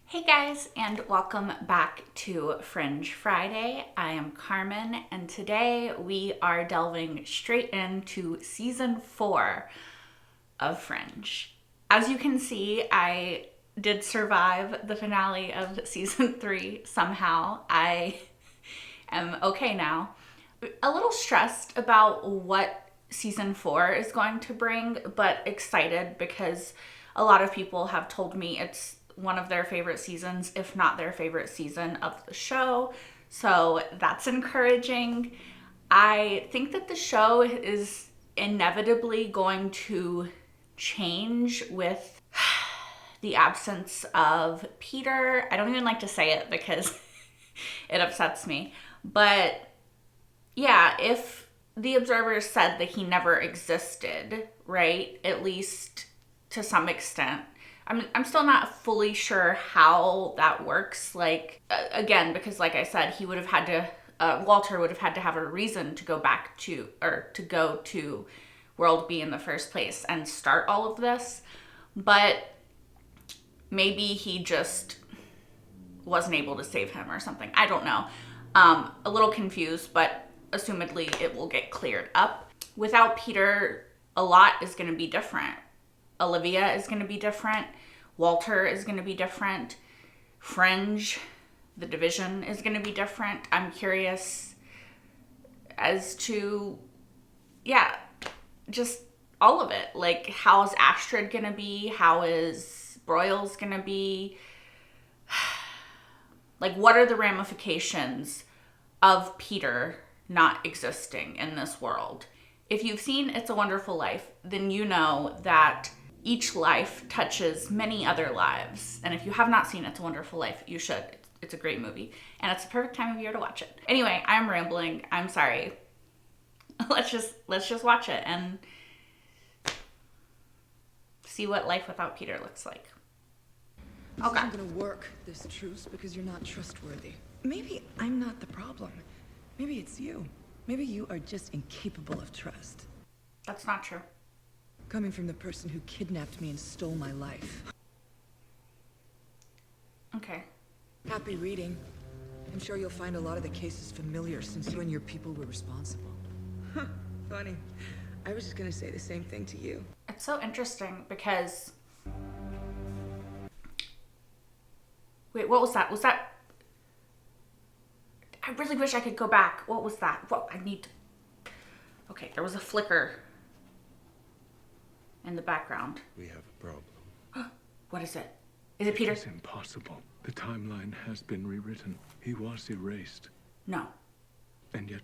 Hey guys, and welcome back to Fringe Friday. I am Carmen, and today we are delving straight into season 4 of Fringe. As you can see, I did survive the finale of season 3 somehow. I am okay now. A little stressed about what season 4 is going to bring, but excited because a lot of people have told me it's one of their favorite seasons, if not their favorite season of the show. So that's encouraging. I think that the show is inevitably going to change with the absence of Peter. I don't even like to say it because it upsets me. But yeah, if the observers said that he never existed, right? At least to some extent. I'm still not fully sure how that works. Like, again, because like I said, he would have had to, Walter would have had to have a reason to go back to, or to go to World B in the first place and start all of this. But maybe he just wasn't able to save him or something. I don't know. A little confused, but assumedly it will get cleared up. Without Peter, a lot is going to be different. Olivia is going to be different. Walter is going to be different. Fringe, the division, is going to be different. I'm curious as to, yeah, just all of it. Like, how is Astrid going to be? How is Broyles going to be? Like, what are the ramifications of Peter not existing in this world? If you've seen It's a Wonderful Life, then you know that each life touches many other lives. And if you have not seen It's a Wonderful Life, you should. It's a great movie. And it's the perfect time of year to watch it. Anyway, I'm rambling. I'm sorry. Let's just watch it and see what life without Peter looks like. This isn't gonna work, this truce, because you're not trustworthy. Maybe I'm not the problem. Maybe it's you. Maybe you are just incapable of trust. That's not true. Coming from the person who kidnapped me and stole my life. Okay. Happy reading. I'm sure you'll find a lot of the cases familiar since you and your people were responsible. Huh, funny. I was just gonna say the same thing to you. It's so interesting because... Wait, what was that? Was that... I really wish I could go back. What was that? What I need to... Okay, there was a flicker in the background. We have a problem. What is it? Is it Peter? It's impossible. The timeline has been rewritten. He was erased. No. And yet,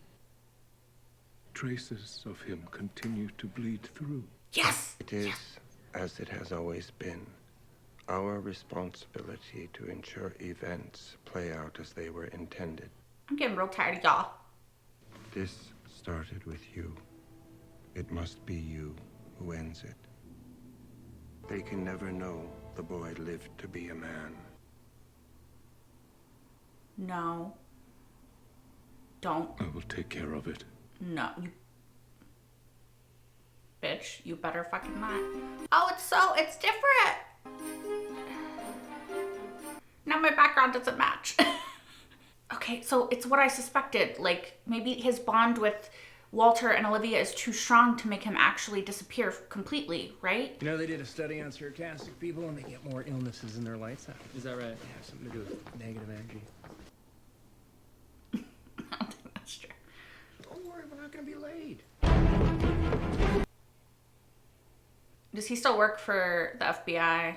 traces of him continue to bleed through. Yes! It is, Yes. as it has always been, our responsibility to ensure events play out as they were intended. I'm getting real tired of y'all. This started with you. It must be you who ends it. They can never know the boy lived to be a man. No. Don't. I will take care of it. No. You... Bitch, you better fucking not. Oh, it's different! Now my background doesn't match. Okay, so it's what I suspected. Like, maybe his bond with Walter and Olivia is too strong to make him actually disappear completely, right? You know, they did a study on sarcastic people and they get more illnesses in their lights out. Is that right? Yeah, something to do with negative energy. I don't think that's true. Don't worry, we're not gonna be late. Does he still work for the FBI?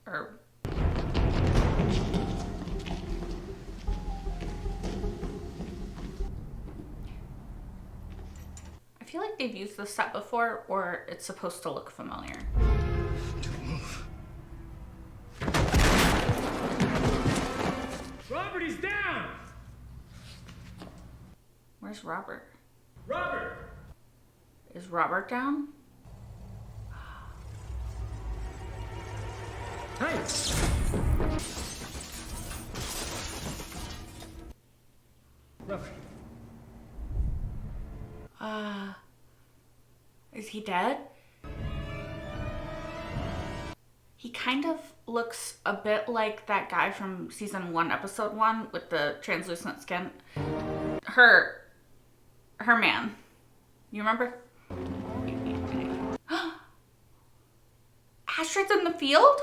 Or... I feel like they've used this set before, or it's supposed to look familiar. Don't move. Robert, he's down! Where's Robert? Robert! Is Robert down? Hey! Robert. Is he dead? He kind of looks a bit like that guy from season 1, episode 1 with the translucent skin. Her man. You remember? Astrid's in the field?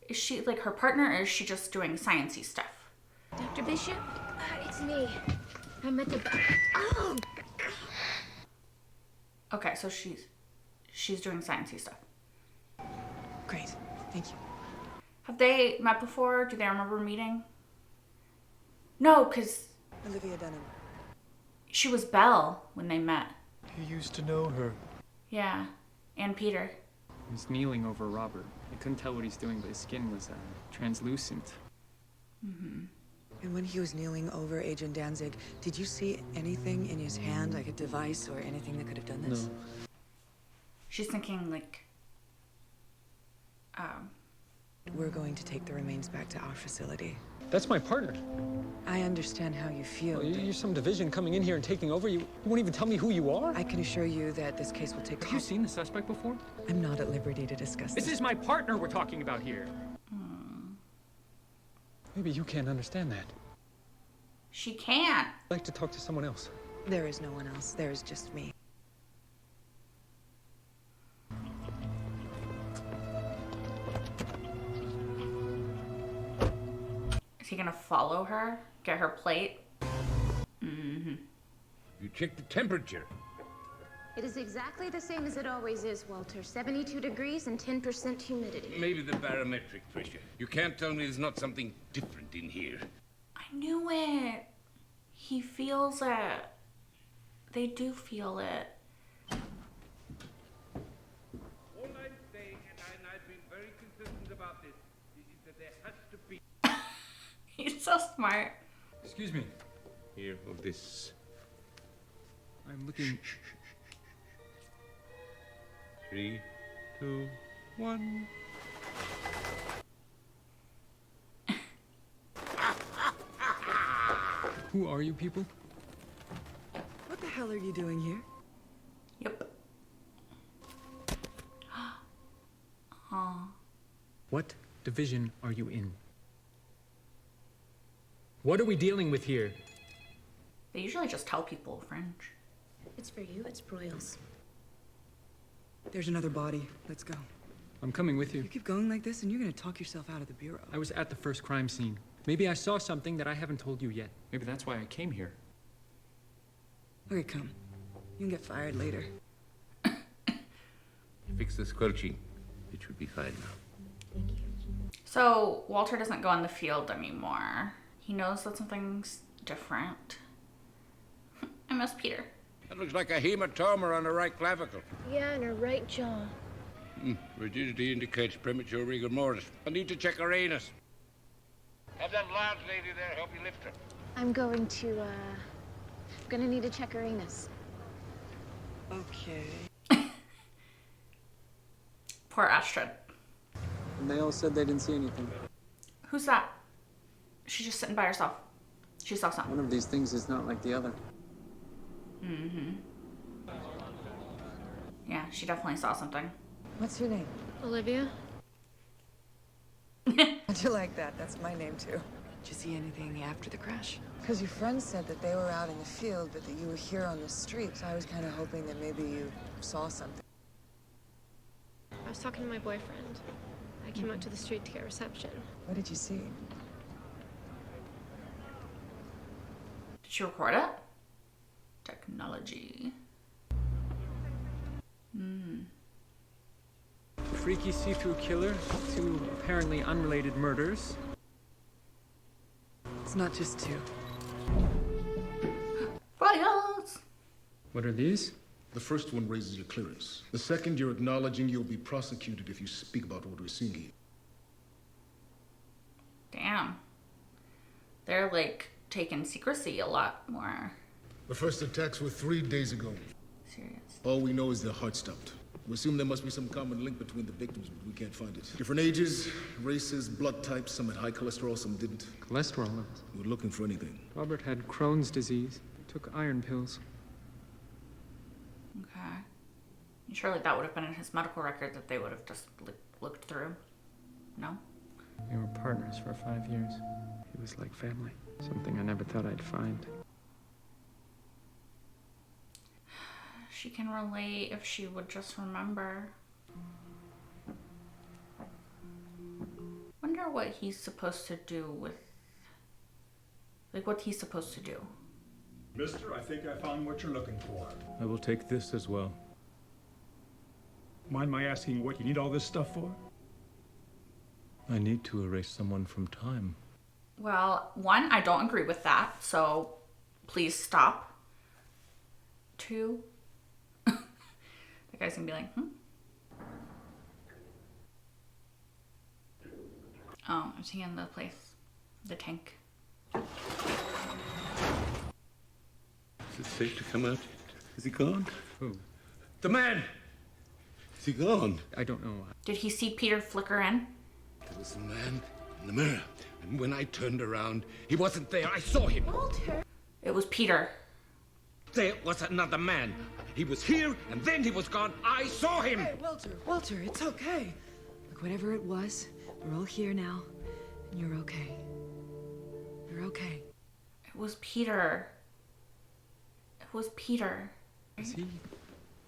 Is she like her partner, or is she just doing sciencey stuff? Dr. Bishop? It's me. I'm at the back. Oh! Okay, so she's doing sciencey stuff. Great. Thank you. Have they met before? Do they remember meeting? No, because Olivia Dunham. she was Belle when they met. You used to know her. Yeah, and Peter. He's kneeling over Robert. I couldn't tell what he's doing, but his skin was translucent. Mm-hmm. And when he was kneeling over Agent Danzig, did you see anything in his hand, like a device or anything that could have done this? No. She's thinking like, We're going to take the remains back to our facility. That's my partner. I understand how you feel. Well, you're some division coming in here and taking over. You won't even tell me who you are? I can assure you that this case will take... Have you seen the suspect before? I'm not at liberty to discuss this. This is my partner we're talking about here. Maybe you can't understand that. she can't. I'd like to talk to someone else. There is no one else. There is just me. Is he gonna follow her? Get her plate? Mm-hmm. You check the temperature. It is exactly the same as it always is, Walter. 72 degrees and 10% humidity. Maybe the barometric pressure. You can't tell me there's not something different in here. I knew it. He feels it. They do feel it. All I'm saying, and I've been very consistent about this, is that there has to be... He's so smart. Excuse me. Here, of this. I'm looking... 3, 2, 1. Who are you people? What the hell are you doing here? Yep. Aw. What division are you in? What are we dealing with here? They usually just tell people Fringe. It's for you, it's Broyles. There's another body. Let's go. I'm coming with you. You keep going like this and you're gonna talk yourself out of the bureau. I was at the first crime scene. Maybe I saw something that I haven't told you yet. Maybe that's why I came here. Okay, come. You can get fired later. Fix the squelching. It should be fine now. So Walter doesn't go in the field anymore. He knows that something's different. I miss Peter. That looks like a hematoma on the right clavicle. Yeah, and her right jaw. Rigidity indicates premature rigor mortis. I need to check her anus. Have that large lady there help you lift her. I'm going to, gonna need to check her anus. Okay. Poor Astrid. And they all said they didn't see anything. Who's that? She's just sitting by herself. She saw something. One of these things is not like the other. Mm-hmm. Yeah, she definitely saw something. What's your name? Olivia? How'd you like that? That's my name too. Did you see anything after the crash? Because your friend said that they were out in the field, but that you were here on the street. So I was kind of hoping that maybe you saw something. I was talking to my boyfriend. I came out to the street to get reception. What did you see? Did she record it? Technology. Freaky see-through killer, 2 apparently unrelated murders. It's not just 2. Royals! What are these? The first one raises your clearance. The second, you're acknowledging you'll be prosecuted if you speak about what we're seeing here. Damn. They're like taking secrecy a lot more The first attacks were 3 days ago. serious. All we know is their heart stopped. We assume there must be some common link between the victims, but we can't find it. Different ages, races, blood types. Some had high cholesterol, some didn't. Cholesterol levels. We were looking for anything. Robert had Crohn's disease. He took iron pills. Okay. Surely that would have been in his medical record that they would have just looked through. No? We were partners for 5 years. He was like family. Something I never thought I'd find. She can relate if she would just remember. Wonder what he's supposed to do with... Like, what he's supposed to do. Mister, I think I found what you're looking for. I will take this as well. Mind my asking what you need all this stuff for? I need to erase someone from time. Well, one, I don't agree with that, so please stop. Two, the guy's gonna be like, Oh, is he in the place? The tank. Is it safe to come out yet? Is he gone? Who? The man! Is he gone? I don't know. Did he see Peter flicker in? There was a man in the mirror, and when I turned around, he wasn't there. I saw him. Walter. It was Peter. There was another man. He was here, and then he was gone. I saw him. Hey, Walter, it's okay. Look, whatever it was, we're all here now, and you're okay. You're okay. It was Peter. It was Peter. Is he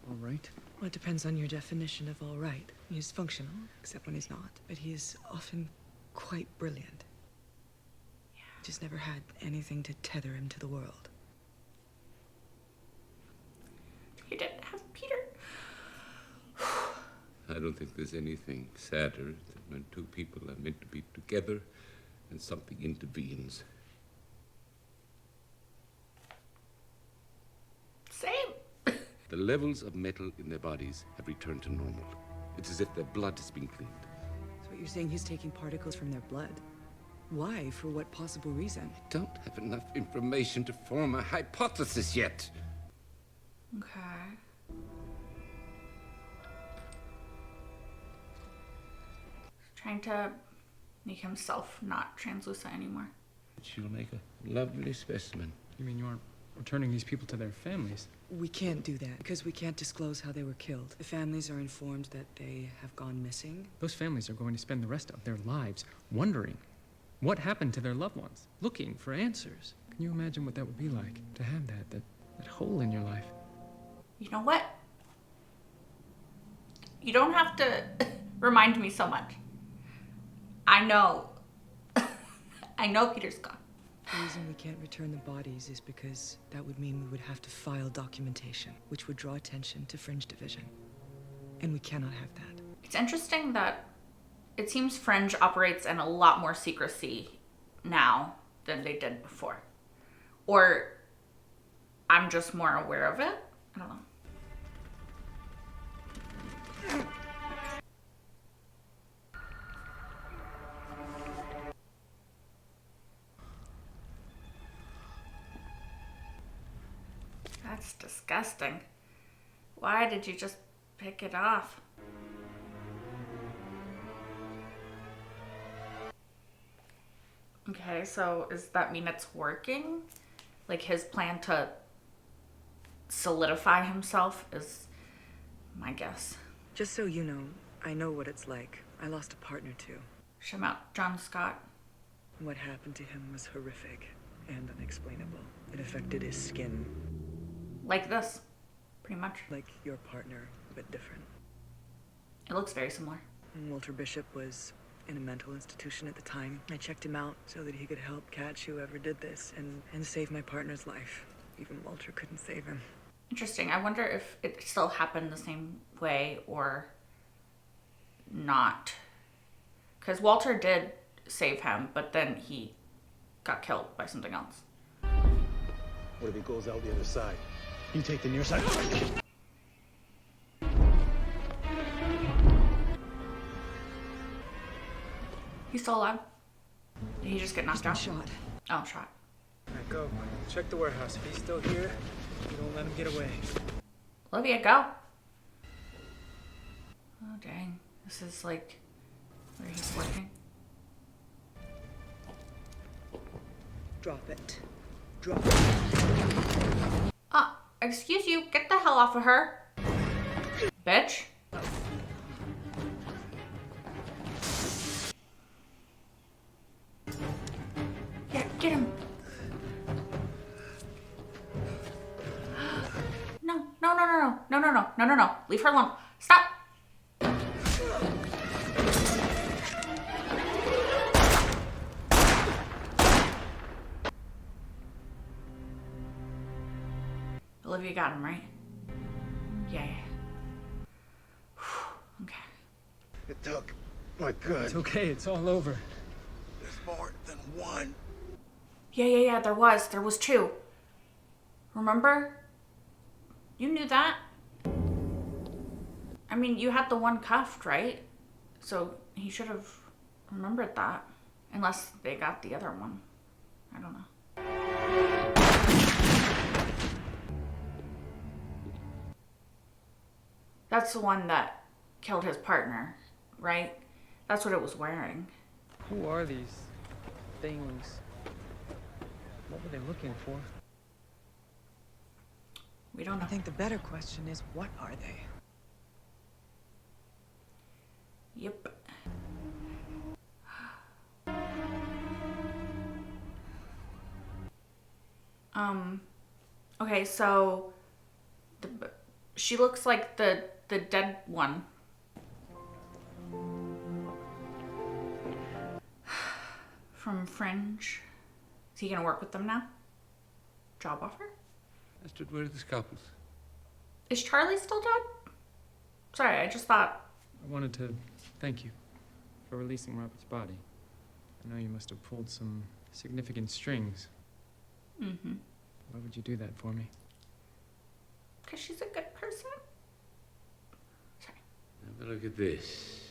all right? Well, it depends on your definition of all right. He's functional, except when he's not. But he's often quite brilliant. Yeah. Just never had anything to tether him to the world. You didn't have Peter. I don't think there's anything sadder than when two people are meant to be together and something intervenes. Same. The levels of metal in their bodies have returned to normal. It's as if their blood has been cleaned. So what you're saying, he's taking particles from their blood? Why? For what possible reason? I don't have enough information to form a hypothesis yet. Okay. Trying to make himself not translucent anymore. She'll make a lovely specimen. You mean you aren't returning these people to their families? We can't do that because we can't disclose how they were killed. The families are informed that they have gone missing. Those families are going to spend the rest of their lives wondering what happened to their loved ones, looking for answers. Can you imagine what that would be like to have that hole in your life? You know what? You don't have to remind me so much. I know. I know Peter's gone. The reason we can't return the bodies is because that would mean we would have to file documentation, which would draw attention to Fringe Division. And we cannot have that. It's interesting that it seems Fringe operates in a lot more secrecy now than they did before. Or I'm just more aware of it. I don't know. That's disgusting. Why did you just pick it off? Okay, so does that mean it's working? Like his plan to solidify himself is my guess. Just so you know, I know what it's like. I lost a partner too. Shim out John Scott. What happened to him was horrific and unexplainable. It affected his skin. Like this, pretty much. Like your partner, but different. It looks very similar. And Walter Bishop was in a mental institution at the time. I checked him out so that he could help catch whoever did this and save my partner's life. Even Walter couldn't save him. Interesting. I wonder if it still happened the same way or not. Because Walter did save him, but then he got killed by something else. What if he goes out the other side? You take the near side. He's still alive? Did he just get knocked out? Shot. Oh, shot. All right, go. Check the warehouse. If he's still here, you don't let him get away. Olivia, go. Oh, dang. This is like where he's working. Drop it. Drop it. Excuse you. Get the hell off of her. Bitch. No. Leave her alone. Stop. Olivia got him, right? Yeah. Okay. It took my good. It's okay, it's all over. There's more than one. Yeah, there was 2. Remember? You knew that. I mean, you had the one cuffed, right? So he should have remembered that. Unless they got the other one. I don't know. That's the one that killed his partner, right? That's what it was wearing. Who are these things? What were they looking for? We don't know. I think the better question is, what are they? Yep. Okay, so she looks like the dead one. From Fringe. Is he gonna work with them now? Job offer? Astrid, where are the scalpels? Is Charlie still dead? Sorry, I just thought. I wanted to thank you for releasing Robert's body. I know you must have pulled some significant strings. Mm-hmm. Why would you do that for me? Because she's a good person. Sorry. Have a look at this.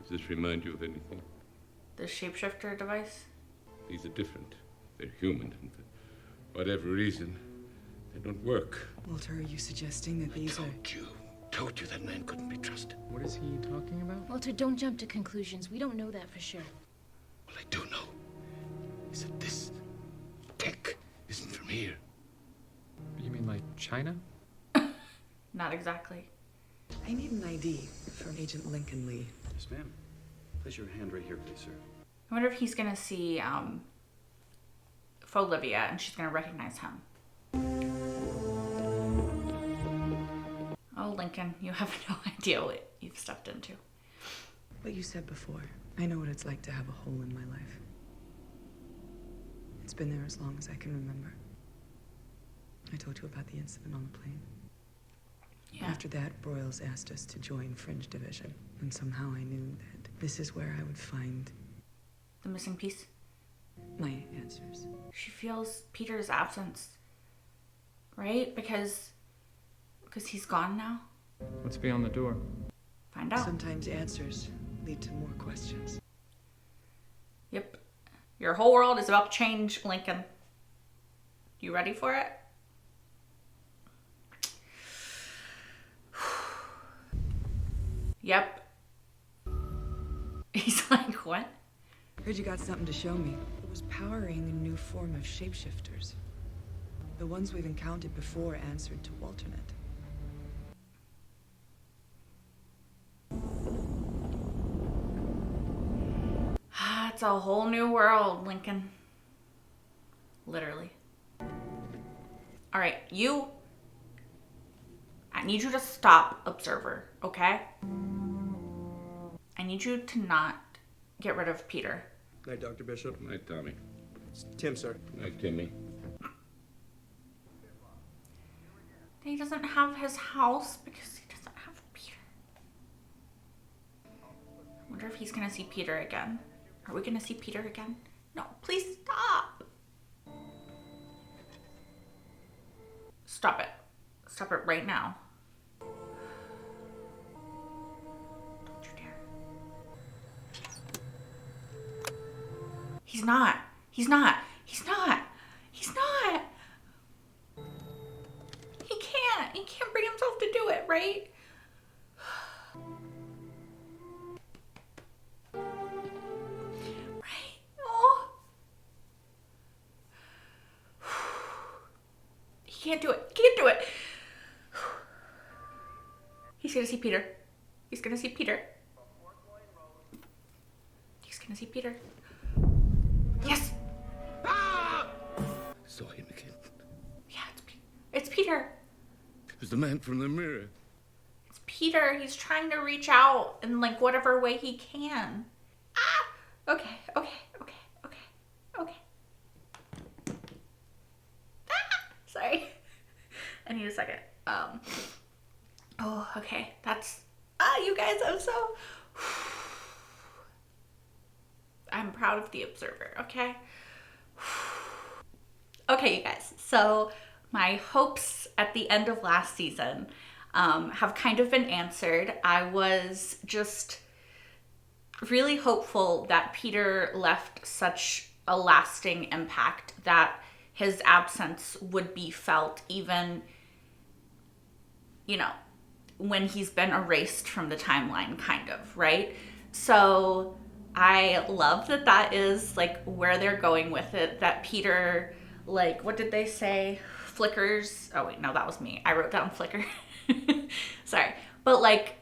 Does this remind you of anything? The shapeshifter device? These are different. They're human, and for whatever reason, they don't work. Walter, are you suggesting that these are... Told you that man couldn't be trusted. What is he talking about? Walter, don't jump to conclusions. We don't know that for sure. What I do know is that this tech isn't from here. You mean like China? Not exactly. I need an ID from Agent Lincoln Lee. Yes, ma'am. Place your hand right here, please, sir. I wonder if he's gonna see Olivia and she's gonna recognize him. Oh, Lincoln, you have no idea what you've stepped into. What you said before, I know what it's like to have a hole in my life. It's been there as long as I can remember. I told you about the incident on the plane. Yeah. After that, Broyles asked us to join Fringe Division, and somehow I knew that this is where I would find The missing piece? my answers. She feels Peter's absence, right? Because he's gone now. What's beyond the door? Find out. Sometimes answers lead to more questions. Yep. Your whole world is about to change, Lincoln. You ready for it? Yep. He's like, what? Heard you got something to show me. It was powering a new form of shapeshifters. The ones we've encountered before answered to Walternet. It's a whole new world, Lincoln. Literally. All right, I need you to stop, Observer, okay? I need you to not get rid of Peter. Night, Dr. Bishop. Night, Tommy. It's Tim, sir. Night, Timmy. He doesn't have his house because he doesn't have Peter. I wonder if he's gonna see Peter again. Are we gonna see Peter again? No, please stop. Stop it. Stop it right now. Don't you dare. He's not. He's not. He's not. He's not. He can't. He can't bring himself to do it, right? Right? Oh. He can't do it. He can't do it. He's gonna see Peter. He's gonna see Peter. He's gonna see Peter. Yes! Saw him again. Yeah, it's Peter. was the man from the mirror. It's Peter. He's trying to reach out in like whatever way he can. Ah! Okay. Sorry. I need a second. Oh, okay. That's, you guys, I'm proud of the observer, okay? Okay, you guys. So my hopes at the end of last season have kind of been answered. I was just really hopeful that Peter left such a lasting impact that his absence would be felt even, you know, when he's been erased from the timeline, kind of, right? So I love that that is like where they're going with it, that Peter, like, what did they say? Flickers. Oh wait, no, that was me. I wrote down flicker. Sorry. But like,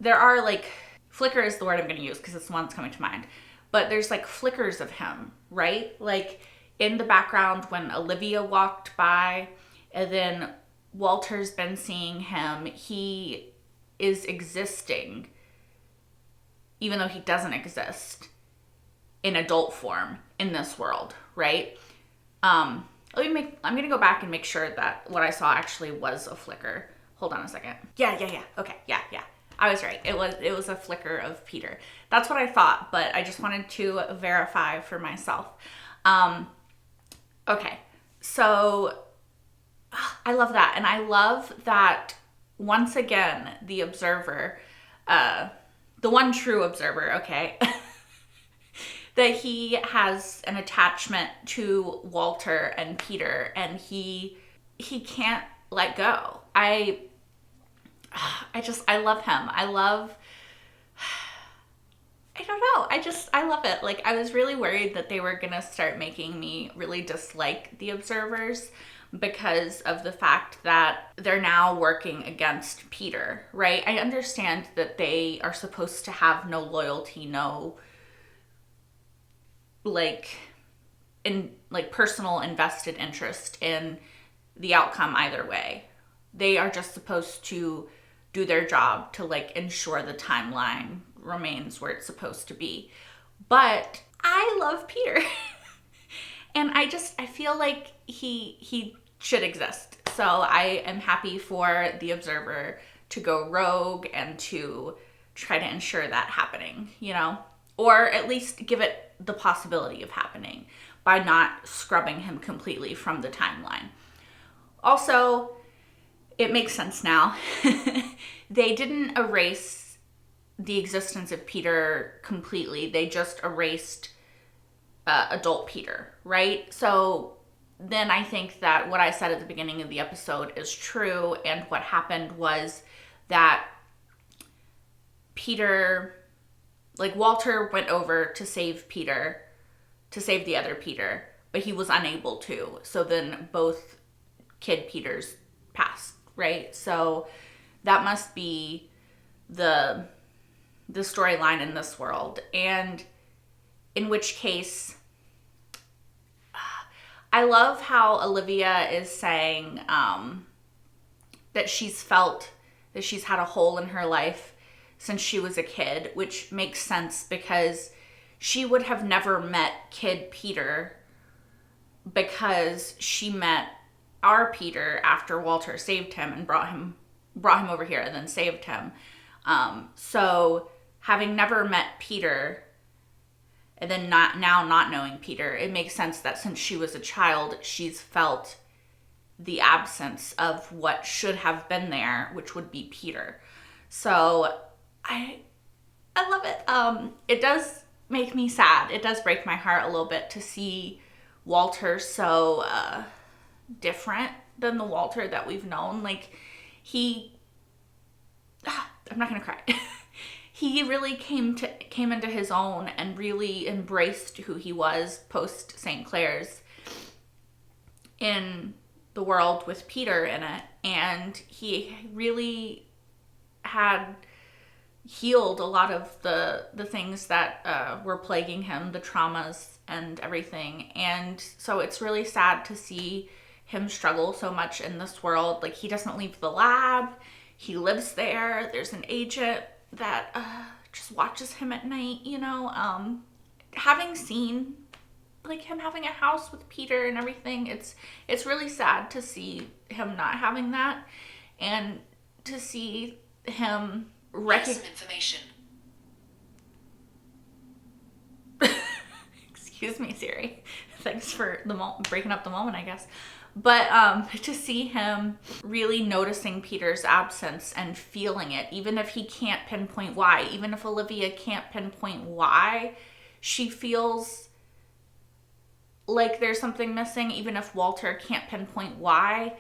there are like, flicker is the word I'm going to use because it's the one that's coming to mind. But there's like flickers of him, right? Like in the background when Olivia walked by, and then Walter's been seeing him. He is existing, even though he doesn't exist in adult form in this world, right? I'm gonna go back and make sure that what I saw actually was a flicker. Hold on a second. Yeah. Okay, yeah. I was right. It was a flicker of Peter. That's what I thought, but I just wanted to verify for myself. Okay, so I love that. And I love that once again, the observer, the one true observer, okay, that he has an attachment to Walter and Peter, and he can't let go. I love him. I don't know. I love it. Like, I was really worried that they were going to start making me really dislike the observers because of the fact that they're now working against Peter, right? I understand that they are supposed to have no loyalty, no personal invested interest in the outcome either way. They are just supposed to do their job to like ensure the timeline remains where it's supposed to be. But I love Peter. And I feel like he should exist. So I am happy for the observer to go rogue and to try to ensure that happening, you know? Or at least give it the possibility of happening by not scrubbing him completely from the timeline. Also, it makes sense now. They didn't erase the existence of Peter completely. They just erased adult Peter, right? So then I think that what I said at the beginning of the episode is true, and what happened was that Peter, like Walter went over to save Peter, to save the other Peter, but he was unable to. So then both kid Peters passed, right? So that must be the storyline in this world. And in which case, I love how Olivia is saying that she's felt that she's had a hole in her life since she was a kid, which makes sense because she would have never met kid Peter because she met our Peter after Walter saved him and brought him over here and then saved him. So having never met Peter and then not knowing Peter, it makes sense that since she was a child, she's felt the absence of what should have been there, which would be Peter. So I love it. It does make me sad. It does break my heart a little bit to see Walter so different than the Walter that we've known. Like, I'm not gonna cry. He really came into his own and really embraced who he was post St. Clair's in the world with Peter in it, and he really had healed a lot of the things that were plaguing him, the traumas and everything. And so it's really sad to see him struggle so much in this world. Like, he doesn't leave the lab. He lives there. There's an agent that just watches him at night, you know. Having seen like him having a house with Peter and everything, it's really sad to see him not having that, and to see him some information. Excuse me, Siri. Thanks for breaking up the moment, I guess. But to see him really noticing Peter's absence and feeling it, even if he can't pinpoint why, even if Olivia can't pinpoint why she feels like there's something missing, even if Walter can't pinpoint why,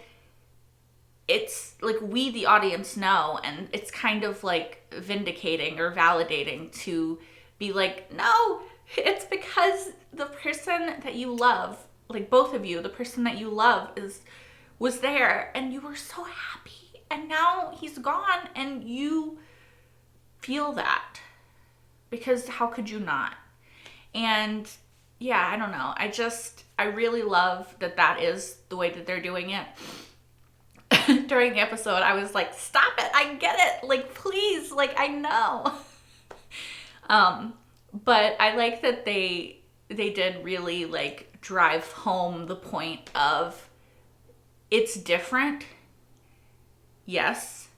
it's like we, the audience, know, and it's kind of like vindicating or validating to be like, no, it's because the person that you love, like both of you, the person that you love was there, and you were so happy, and now he's gone, and you feel that, because how could you not? And yeah, I don't know. I really love that is the way that they're doing it. During the episode, I was like, stop it, I get it, like, please, like, I know. But I like that they did really, like, drive home the point of it's different. Yes,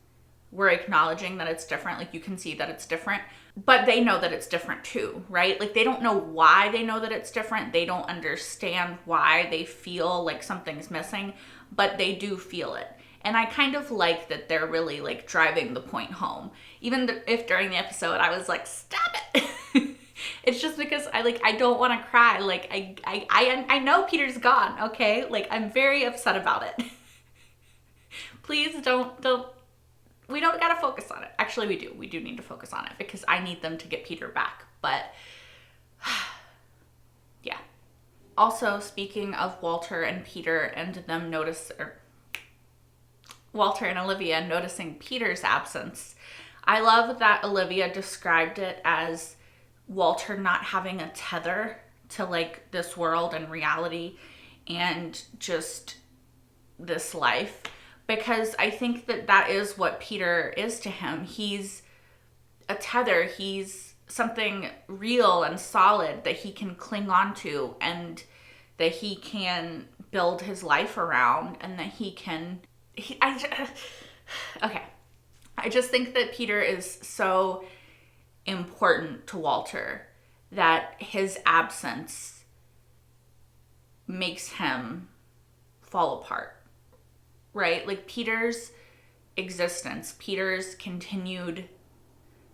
we're acknowledging that it's different, like, you can see that it's different, but they know that it's different too, right? Like, they don't know why they know that it's different. They don't understand why they feel like something's missing, but they do feel it. And I kind of like that they're really, like, driving the point home. Even if during the episode I was like, stop it. It's just because I don't want to cry. Like, I know Peter's gone, okay? Like, I'm very upset about it. Please don't, we don't gotta focus on it. Actually, we do. We do need to focus on it because I need them to get Peter back. But yeah. Also, speaking of Walter and Peter and them Walter and Olivia noticing Peter's absence, I love that Olivia described it as Walter not having a tether to, like, this world and reality and just this life. Because I think that is what Peter is to him. He's a tether. He's something real and solid that he can cling on to, and that he can build his life around, and that he can... Okay. I just think that Peter is so important to Walter that his absence makes him fall apart. Right? Like, Peter's existence, Peter's continued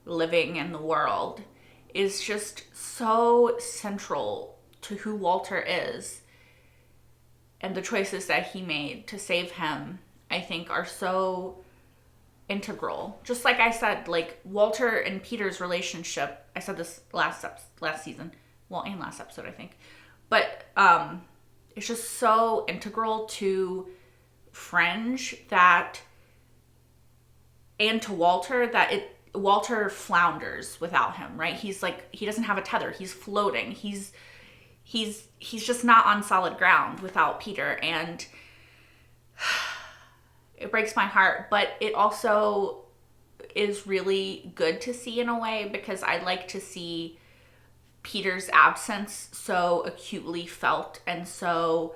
living in the world is just so central to who Walter is. And the choices that he made to save him, I think, are so integral. Just like I said, like, Walter and Peter's relationship, I said this last season, well, and last episode, I think. But it's just so integral to Fringe and to Walter that Walter flounders without him, right? He's like, he doesn't have a tether. He's floating. He's just not on solid ground without Peter, and it breaks my heart, but it also is really good to see in a way, because I like to see Peter's absence so acutely felt and so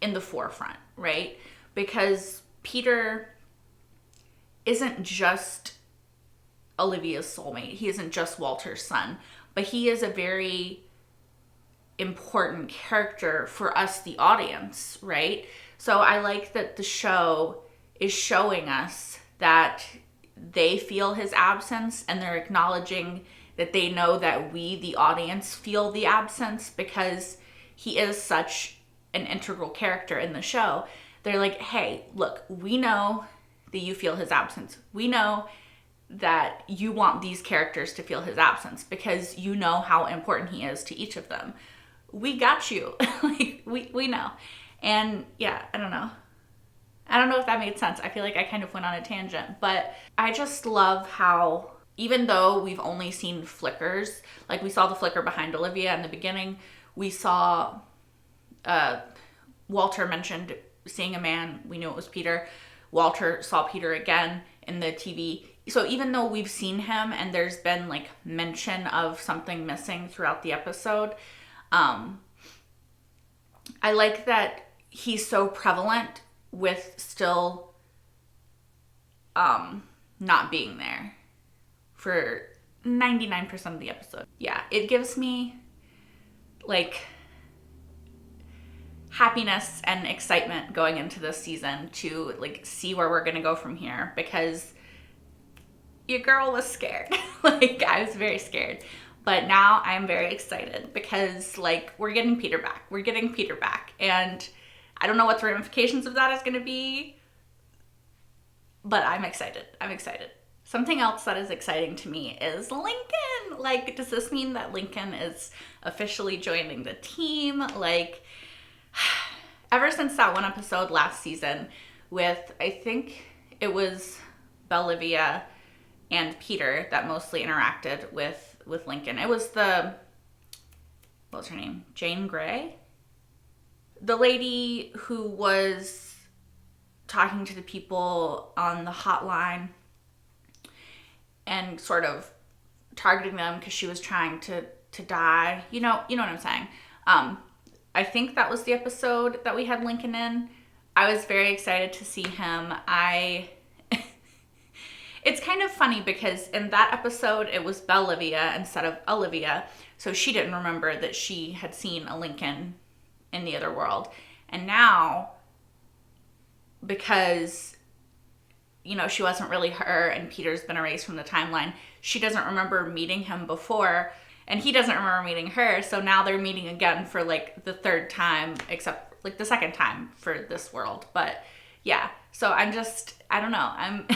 in the forefront, right? Because Peter isn't just Olivia's soulmate. He isn't just Walter's son, but he is a very important character for us, the audience, right? So I like that the show is showing us that they feel his absence, and they're acknowledging that they know that we, the audience, feel the absence, because he is such an integral character in the show. They're like, hey, look, we know that you feel his absence. We know that you want these characters to feel his absence because you know how important he is to each of them. We got you. Like, we know. And yeah, I don't know if that made sense. I feel like I kind of went on a tangent, but I just love how, even though we've only seen flickers, like we saw the flicker behind Olivia in the beginning, we saw Walter mentioned seeing a man. We knew it was Peter. Walter saw Peter again in the TV. So even though we've seen him and there's been like mention of something missing throughout the episode, I like that he's so prevalent with still not being there for 99% of the episode. Yeah, it gives me like happiness and excitement going into this season to like see where we're gonna go from here, because your girl was scared. Like, I was very scared, but now I'm very excited because like we're getting Peter back, and I don't know what the ramifications of that is going to be, but I'm excited. Something else that is exciting to me is Lincoln. Like, does this mean that Lincoln is officially joining the team? Like, ever since that one episode last season with, I think it was Bellavia and Peter that mostly interacted with Lincoln. It was what was her name? Jane Grey? The lady who was talking to the people on the hotline and sort of targeting them because she was trying to die. You know what I'm saying? I think that was the episode that we had Lincoln in. I was very excited to see him. It's kind of funny because in that episode, it was Bellavia instead of Olivia. So she didn't remember that she had seen a Lincoln in the other world. And now, because, she wasn't really her and Peter's been erased from the timeline, she doesn't remember meeting him before and he doesn't remember meeting her. So now they're meeting again for like the third time, except like the second time for this world. But yeah, so I don't know.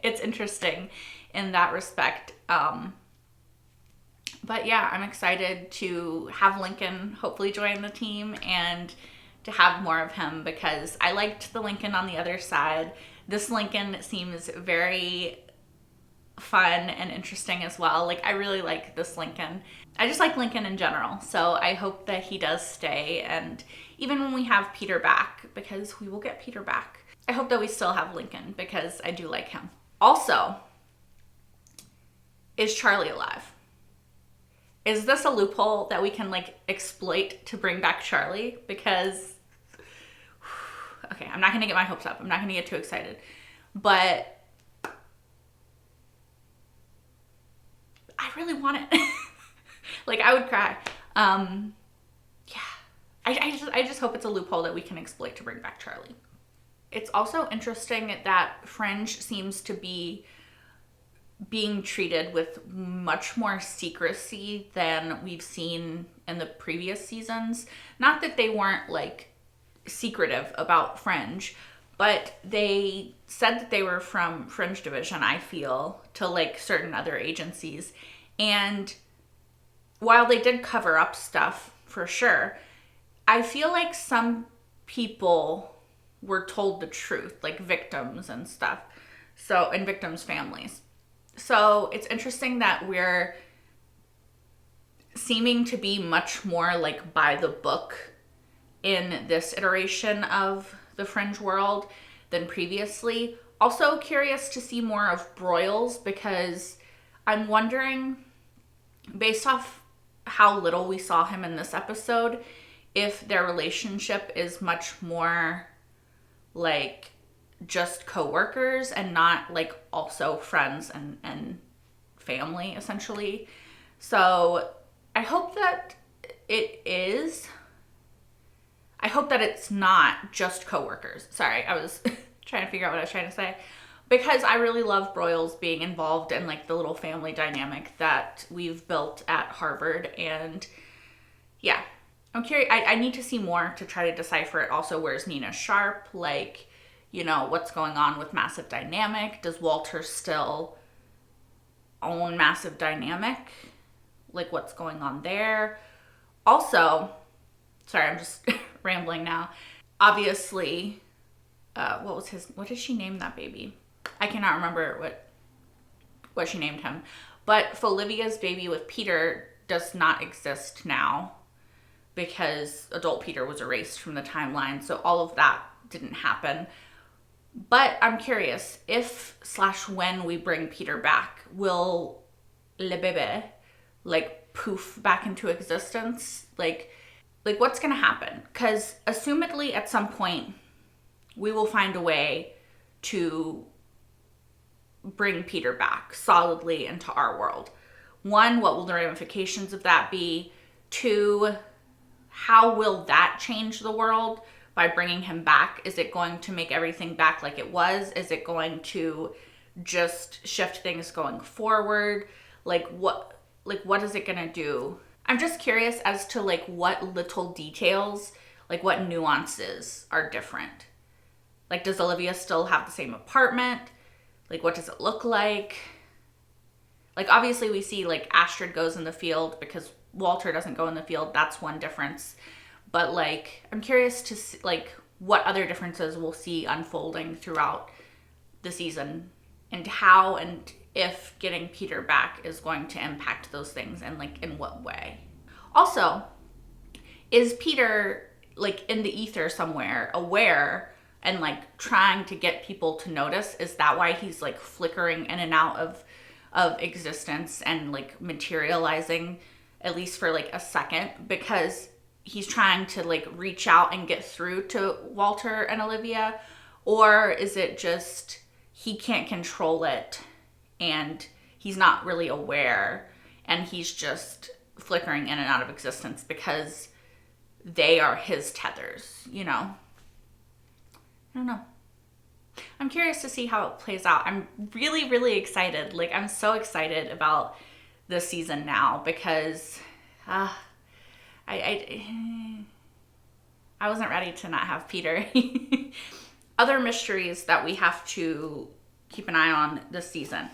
It's interesting in that respect. But yeah, I'm excited to have Lincoln hopefully join the team and to have more of him because I liked the Lincoln on the other side. This Lincoln seems very fun and interesting as well. Like, I really like this Lincoln. I just like Lincoln in general. So I hope that he does stay. And even when we have Peter back, because we will get Peter back, I hope that we still have Lincoln because I do like him. Also, is Charlie alive? Is this a loophole that we can like exploit to bring back Charlie? Because, okay, I'm not going to get my hopes up. I'm not going to get too excited. But I really want it. Like, I would cry. Yeah. I just hope it's a loophole that we can exploit to bring back Charlie. It's also interesting that Fringe seems to be being treated with much more secrecy than we've seen in the previous seasons. Not that they weren't like secretive about Fringe, but they said that they were from Fringe Division, I feel, to like certain other agencies. And while they did cover up stuff for sure, I feel like some people were told the truth, like victims and stuff. So, and victims' families. So it's interesting that we're seeming to be much more like by the book in this iteration of the Fringe world than previously. Also curious to see more of Broyles because I'm wondering, based off how little we saw him in this episode, if their relationship is much more like just co-workers and not like also friends and family essentially. So I hope that it is. I hope that it's not just co-workers. Sorry, I was trying to figure out what I was trying to say. Because I really love Broyles being involved in like the little family dynamic that we've built at Harvard. And yeah, I'm curious. I need to see more to try to decipher it. Also, where's Nina Sharp? Like, what's going on with Massive Dynamic? Does Walter still own Massive Dynamic? Like, what's going on there? Also, sorry, I'm just rambling now. Obviously, what did she name that baby? I cannot remember what she named him. But Folivia's baby with Peter does not exist now because adult Peter was erased from the timeline. So all of that didn't happen. But I'm curious if/when we bring Peter back, will Le Bébé like poof back into existence? Like what's gonna happen? Because assumedly at some point we will find a way to bring Peter back solidly into our world. One, what will the ramifications of that be? Two, how will that change the world by bringing him back? Is it going to make everything back like it was? Is it going to just shift things going forward? What is it gonna do? I'm just curious as to like what little details, like what nuances are different. Like, does Olivia still have the same apartment? Like, what does it look like? Like, obviously we see like Astrid goes in the field because Walter doesn't go in the field. That's one difference. But like, I'm curious to see like what other differences we'll see unfolding throughout the season, and how and if getting Peter back is going to impact those things, and like in what way. Also, is Peter like in the ether somewhere, aware and like trying to get people to notice? Is that why he's like flickering in and out of existence and like materializing, at least for like a second, because he's trying to like reach out and get through to Walter and Olivia? Or is it just he can't control it and he's not really aware and he's just flickering in and out of existence because they are his tethers, you know? I don't know. I'm curious to see how it plays out. I'm really, really excited. Like, I'm so excited about this season now because I wasn't ready to not have Peter. Other mysteries that we have to keep an eye on this season.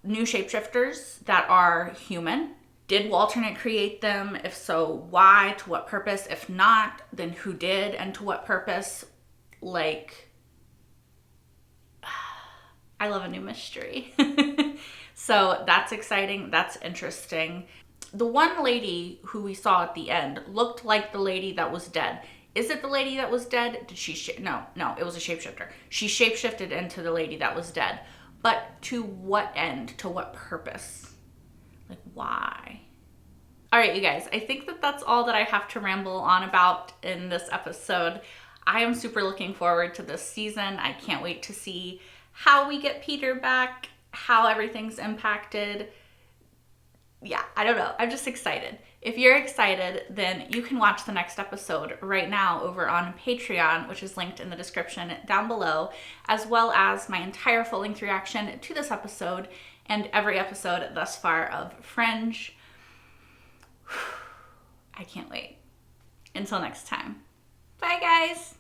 New shapeshifters that are human. Did Walternate create them? If so, why? To what purpose? If not, then who did and to what purpose? Like, I love a new mystery. So that's exciting. That's interesting. The one lady who we saw at the end looked like the lady that was dead. Is it the lady that was dead? Did she no, it was a shapeshifter. She shapeshifted into the lady that was dead. But to what end? To what purpose? Like, why? All right, you guys, I think that that's all that I have to ramble on about in this episode. I am super looking forward to this season. I can't wait to see how we get Peter back, how everything's impacted. Yeah, I don't know. I'm just excited. If you're excited, then you can watch the next episode right now over on Patreon, which is linked in the description down below, as well as my entire full-length reaction to this episode and every episode thus far of Fringe. I can't wait. Until next time. Bye, guys.